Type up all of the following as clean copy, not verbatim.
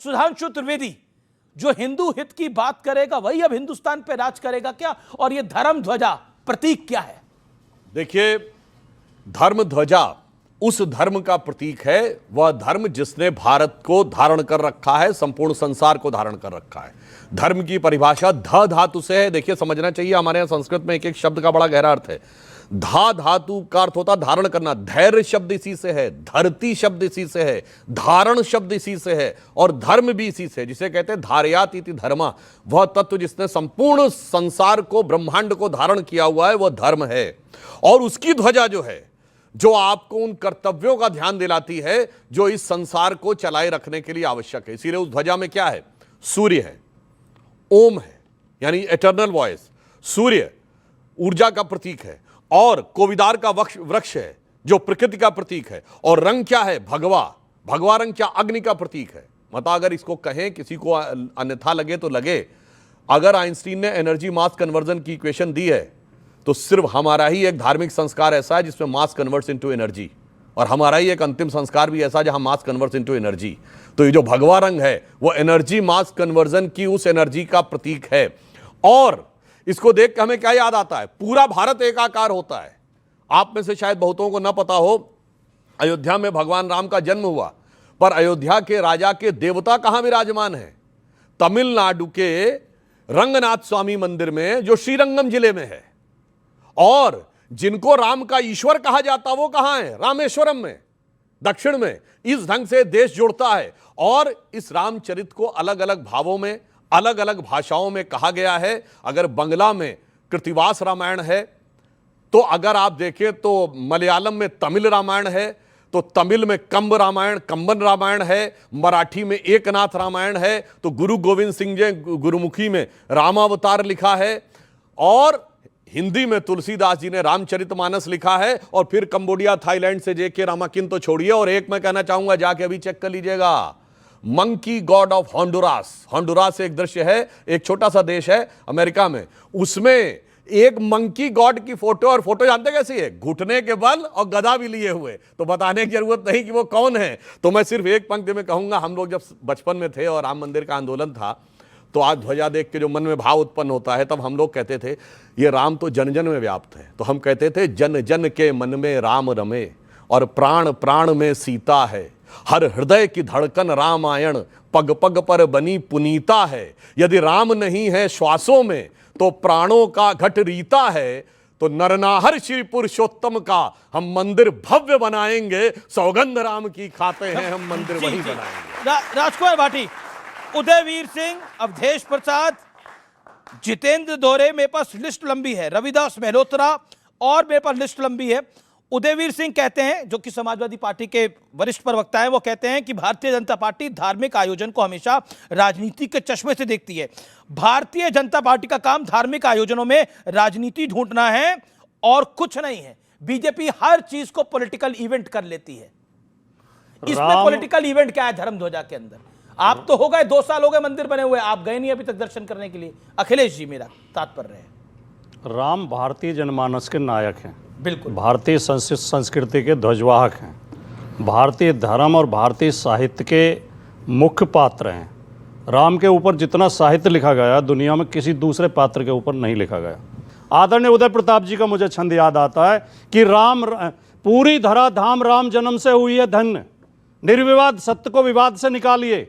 सुधांशु त्रिवेदी, जो हिंदू हित की बात करेगा वही अब हिंदुस्तान पे राज करेगा क्या? और ये धर्म ध्वजा प्रतीक क्या है? देखिए, धर्म ध्वजा उस धर्म का प्रतीक है, वह धर्म जिसने भारत को धारण कर रखा है, संपूर्ण संसार को धारण कर रखा है। धर्म की परिभाषा ध धातु से है। देखिए, समझना चाहिए, हमारे यहां संस्कृत में एक एक शब्द का बड़ा गहरा अर्थ है। धा धातु का अर्थ होता धारण करना, धैर्य शब्द इसी से है, धरती शब्द इसी से है, धारण शब्द इसी से है, और धर्म भी इसी से, जिसे कहते हैं धारयात इति धर्मा। वह तत्व जिसने संपूर्ण संसार को, ब्रह्मांड को धारण किया हुआ है, वह धर्म है। और उसकी ध्वजा जो है, जो आपको उन कर्तव्यों का ध्यान दिलाती है जो इस संसार को चलाए रखने के लिए आवश्यक है। इसीलिए उस ध्वजा में क्या है? सूर्य है, ओम है, यानी एटर्नल वॉइस। सूर्य ऊर्जा का प्रतीक है, और कोविदार का वृक्ष है जो प्रकृति का प्रतीक है। और रंग क्या है? भगवा। भगवा रंग क्या? अग्नि का प्रतीक है। मतलब अगर इसको कहें, किसी को अन्यथा लगे तो लगे, अगर आइंस्टीन ने एनर्जी मास कन्वर्जन की इक्वेशन दी है तो सिर्फ हमारा ही एक धार्मिक संस्कार ऐसा है जिसमें मास कन्वर्ट्स इनटू एनर्जी, और हमारा ही एक अंतिम संस्कार भी ऐसा जहां मास कन्वर्ट्स इनटू एनर्जी। तो ये जो भगवा रंग है वो एनर्जी मास कन्वर्जन की उस एनर्जी का प्रतीक है। और इसको देख के हमें क्या याद आता है? पूरा भारत एकाकार होता है। आप में से शायद बहुतों को न पता हो, अयोध्या में भगवान राम का जन्म हुआ, पर अयोध्या के राजा के देवता कहां विराजमान है? तमिलनाडु के रंगनाथ स्वामी मंदिर में, जो श्रीरंगम जिले में है। और जिनको राम का ईश्वर कहा जाता वो कहां है? रामेश्वरम में, दक्षिण में। इस ढंग से देश जुड़ता है। और इस रामचरित को अलग अलग भावों में, अलग अलग भाषाओं में कहा गया है। अगर बंगला में कृतिवास रामायण है, तो अगर आप देखें तो मलयालम में तमिल रामायण है, तो तमिल में कंब रामायण, कंबन रामायण है। मराठी में एकनाथ रामायण है। तो गुरु गोविंद सिंह जी गुरुमुखी में रामावतार लिखा है। और हिंदी में तुलसीदास जी ने रामचरितमानस लिखा है। और फिर कंबोडिया, थाईलैंड से जेके रामाकिन तो छोड़िए, और एक मैं कहना चाहूंगा, जाके अभी चेक कर लीजिएगा, monkey God of Honduras. Honduras एक दृश्य है, एक छोटा सा देश है अमेरिका में, उसमें एक मंकी गॉड की फोटो, और फोटो जानते कैसी है? घुटने के बल और गदा भी लिए हुए। तो बताने की जरूरत नहीं कि वो कौन है। तो मैं सिर्फ एक पंक्ति में कहूंगा, हम लोग जब बचपन में थे और राम मंदिर का आंदोलन था, तो आज ध्वजा देख के जो मन में भाव उत्पन्न होता है, तब हम लोग कहते थे ये राम तो जन जन में व्याप्त है। तो हम कहते थे, जन जन के मन में राम रमे, और प्राण प्राण में सीता है। हर हृदय की धड़कन रामायण, पग पग पर बनी पुनीता है। यदि राम नहीं है श्वासों में, तो प्राणों का घट रीता है। तो नरनाहर श्री पुरुषोत्तम का हम मंदिर भव्य बनाएंगे। सौगंध राम की खाते हैं हम, मंदिर वही बनाएंगे। राजकुमार भाटी, उदयवीर सिंह, अवधेश प्रसाद, जितेंद्र दोरे, मेरे पास लिस्ट लंबी है, रविदास मेहरोत्रा, और मेरे पास लिस्ट लंबी है। उदयवीर सिंह कहते हैं, जो कि समाजवादी पार्टी के वरिष्ठ प्रवक्ता हैं, वो कहते हैं कि भारतीय जनता पार्टी धार्मिक आयोजन को हमेशा राजनीति के चश्मे से देखती है। भारतीय जनता पार्टी का काम धार्मिक आयोजनों में राजनीति ढूंढना है और कुछ नहीं है। बीजेपी हर चीज को पॉलिटिकल इवेंट कर लेती है। इसमें पॉलिटिकल इवेंट क्या है धर्म ध्वजा के अंदर? आप तो हो गए, 2 साल हो गए मंदिर बने हुए, आप गए नहीं अभी तक दर्शन करने के लिए। अखिलेश जी, मेरा तात्पर्य है, राम भारतीय जनमानस के नायक हैं, बिल्कुल, भारतीय संस्कृति के ध्वजवाहक हैं, भारतीय धर्म और भारतीय साहित्य के मुख्य पात्र हैं। राम के ऊपर जितना साहित्य लिखा गया दुनिया में किसी दूसरे पात्र के ऊपर नहीं लिखा गया। आदरणीय उदय प्रताप जी का मुझे छंद याद आता है कि राम पूरी धरा धाम राम जन्म से हुई है धन्य, निर्विवाद सत्य को विवाद से निकालिए,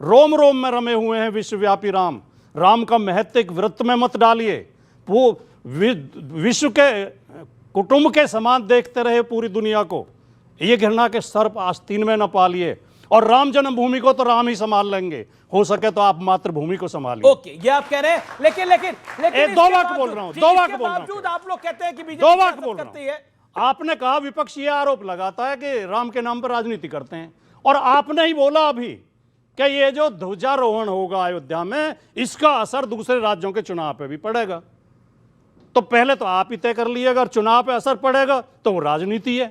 रोम रोम में रमे हुए हैं विश्वव्यापी राम। राम का महत्व एक वृत्त में मत डालिए, वो विश्व के कुटुंब के समान देखते रहे पूरी दुनिया को। ये घृणा के सर्प आस्तीन में न पालिए। और राम जन्मभूमि को तो राम ही संभाल लेंगे, हो सके तो आप मातृभूमि को संभालिए। ओके, ये आप कह रहे हैं, लेकिन 2 वाक्य बोल रहा हूं, 2 वाक्य बोल रहा हूं। आप लोग कहते हैं कि बीजेपी 2 वाक्य बोल करती रहा है। हूं। आपने कहा विपक्ष ये आरोप लगाता है कि राम के नाम पर राजनीति करते हैं, और आपने ही बोला अभी कि ये जो ध्वजारोहण होगा अयोध्या में, इसका असर दूसरे राज्यों के चुनाव पे भी पड़ेगा। तो पहले तो आप ही तय कर लिए, अगर चुनाव पे असर पड़ेगा तो वो राजनीति है।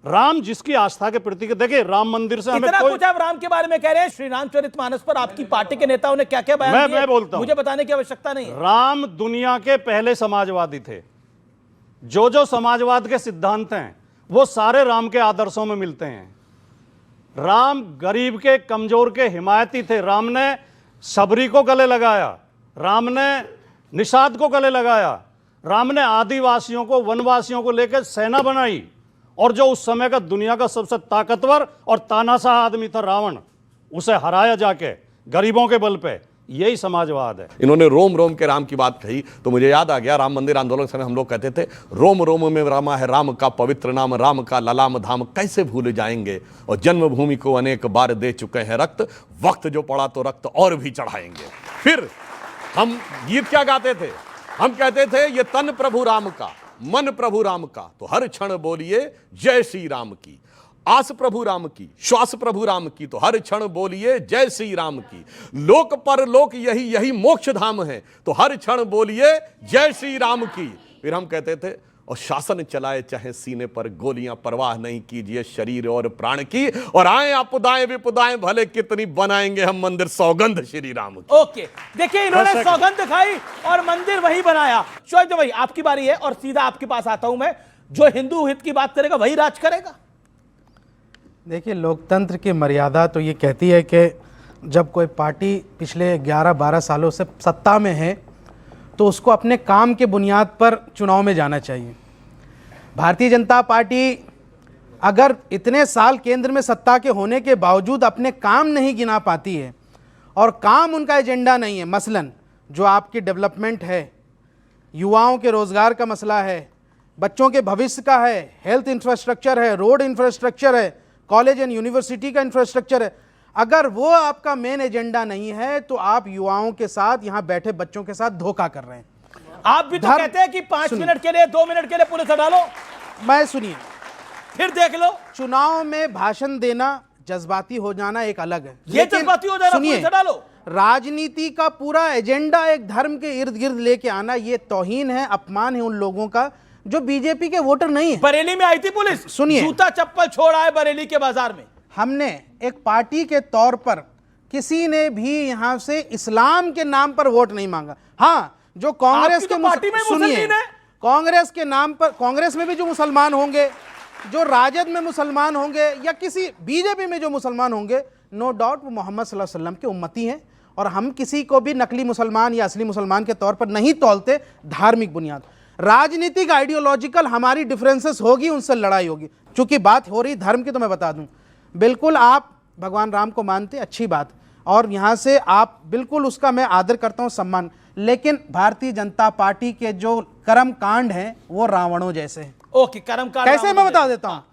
राम जिसकी आस्था के प्रतीक, देखिए राम मंदिर से हमें कुछ आप राम के बारे में कह रहे हैं, श्री रामचरितमानस पर आपकी पार्टी के नेताओं ने क्या क्या बयान दिए, मैं बोलता हूं, मुझे बताने की आवश्यकता नहीं है। राम दुनिया के पहले समाजवादी थे। जो समाजवाद के सिद्धांत हैं वो सारे राम के आदर्शों में मिलते हैं। राम गरीब के, कमजोर के हिमायती थे। राम ने सबरी को गले लगाया, राम ने निषाद को गले लगाया, राम ने आदिवासियों को, वनवासियों को लेकर सेना बनाई। और जो उस समय का दुनिया का सबसे ताकतवर और तानाशाह आदमी था रावण, उसे हराया जाके गरीबों के बल पे। यही समाजवाद है। इन्होंने रोम रोम के राम की बात कही तो मुझे याद आ गया, राम मंदिर आंदोलन के समय हम लोग कहते थे रोम रोम में रामा है राम का पवित्र नाम, राम का ललाम धाम कैसे भूल जाएंगे, और जन्मभूमि को अनेक बार दे चुके हैं रक्त, वक्त जो पड़ा तो रक्त और भी चढ़ाएंगे। फिर हम गीत क्या गाते थे, हम कहते थे ये तन प्रभु राम का, मन प्रभु राम का, तो हर क्षण बोलिए जय श्री राम की। आस प्रभु राम की, श्वास प्रभु राम की, तो हर क्षण बोलिए जय श्री राम की। लोक पर लोक यही यही मोक्ष धाम है, तो हर क्षण बोलिए जय श्री राम की। फिर हम कहते थे और शासन चलाए चाहे सीने पर गोलियां, परवाह नहीं कीजिए शरीर और प्राण की, और आए आपदाएं विपदाएं भले कितनी, बनाएंगे हम मंदिर सौगंध श्री राम की। ओके, देखिए इन्होंने सौगंध खाई और मंदिर वही बनाया। शोएब भाई आपकी बारी है और सीधा आपके पास आता हूं मैं। जो हिंदू हित की बात करेगा वही राज करेगा। देखिए, लोकतंत्र की मर्यादा तो ये कहती है कि जब कोई पार्टी पिछले 11-12 सालों से सत्ता में है तो उसको अपने काम के बुनियाद पर चुनाव में जाना चाहिए। भारतीय जनता पार्टी अगर इतने साल केंद्र में सत्ता के होने के बावजूद अपने काम नहीं गिना पाती है, और काम उनका एजेंडा नहीं है, मसलन जो आपकी डेवलपमेंट है, युवाओं के रोज़गार का मसला है, बच्चों के भविष्य का है, हेल्थ इंफ्रास्ट्रक्चर है, रोड इंफ्रास्ट्रक्चर है, कॉलेज एंड यूनिवर्सिटी का इंफ्रास्ट्रक्चर है, अगर वो आपका मेन एजेंडा नहीं है तो आप युवाओं के साथ, यहाँ बैठे बच्चों के साथ धोखा कर रहे हैं। आप भी तो कहते हैं कि 5 मिनट के लिए, 2 मिनट के लिए पुलिस हटा लो। मैं सुनिए, फिर देख लो। चुनाव में भाषण देना, जज्बाती हो जाना एक अलग है। ये जज्बाती हो जाना, पुलिस हटा लो। राजनीति का पूरा एजेंडा एक धर्म के इर्द गिर्द लेके आना, ये तौहीन है, अपमान है उन लोगों का जो बीजेपी के वोटर नहीं है। बरेली में आई थी पुलिस, सुनिए, जूता चप्पल छोड़ आए बरेली के बाजार में। हमने एक पार्टी के तौर पर किसी ने भी यहां से इस्लाम के नाम पर वोट नहीं मांगा। हाँ, जो कांग्रेस के पार्टी में मुसलमान है, कांग्रेस के नाम पर, कांग्रेस में भी जो मुसलमान होंगे, जो राजद में मुसलमान होंगे, या किसी बीजेपी में जो मुसलमान होंगे, नो डाउट वो मोहम्मद सल्लल्लाहु अलैहि वसल्लम के उम्मती हैं। और हम किसी को भी नकली मुसलमान या असली मुसलमान के तौर पर नहीं तौलते, धार्मिक बुनियाद। राजनीतिक आइडियोलॉजिकल हमारी डिफरेंसेस होगी, उनसे लड़ाई होगी। चूंकि बात हो रही धर्म की, तो मैं बता दूं, बिल्कुल आप भगवान राम को मानते, अच्छी बात, और यहाँ से आप बिल्कुल उसका मैं आदर करता हूँ, सम्मान, लेकिन भारतीय जनता पार्टी के जो कर्म कांड हैं वो रावणों जैसे हैं। ओके, कर्म कांड कैसे मैं बता देता हूँ।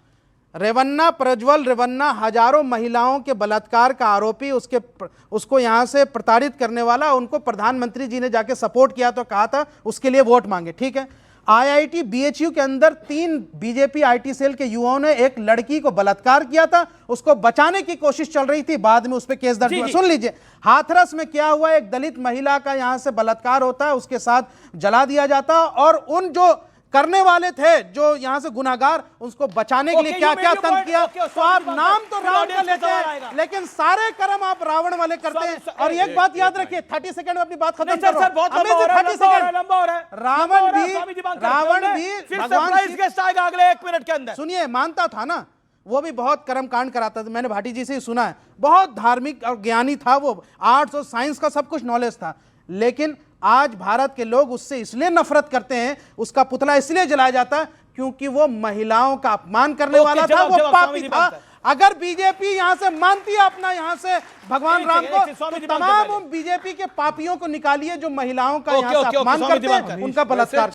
रेवन्ना, प्रज्वल रेवन्ना, हजारों महिलाओं के बलात्कार का आरोपी, उसको यहाँ से प्रताड़ित करने वाला, उनको प्रधानमंत्री जी ने जाके सपोर्ट किया तो कहा था उसके लिए वोट मांगे, ठीक है। आईआईटी बीएचयू के अंदर 3 बीजेपी आईटी सेल के युवाओं ने एक लड़की को बलात्कार किया था, उसको बचाने की कोशिश चल रही थी, बाद में उस पर केस दर्ज हुआ। सुन लीजिए, हाथरस में क्या हुआ, एक दलित महिला का यहां से बलात्कार होता है, उसके साथ जला दिया जाता, और उन जो करने वाले थे, जो यहां से गुनाहगार, उसको बचाने के लिए क्या क्या तंत्र किया। तो आप नाम तो राम का लेते हैं, लेकिन सारे कर्म आप रावण वाले करते हैं। और एक बात याद रखिए, 30 सेकंड में अपनी बात खत्म कर रहा हूं। 30 सेकंड, रावण भी भगवान गेस्ट आएगा अगले 1 मिनट के अंदर। सुनिए, मानता था ना, वो भी बहुत कर्म कांड कराता था, मैंने भाटी जी से ही सुना है, बहुत धार्मिक और ज्ञानी था वो, आर्ट्स और साइंस का सब कुछ नॉलेज था। लेकिन आज भारत के लोग उससे इसलिए नफरत करते हैं, उसका पुतला इसलिए जलाया जाता है क्योंकि वो महिलाओं का अपमान करने वाला था, वो पापी था। अगर बीजेपी यहां से मानती है अपना, यहां से भगवान राम को, तो तमाम बीजेपी के पापियों को निकालिए जो महिलाओं का यहां से अपमान करते हैं, उनका बलात्कार।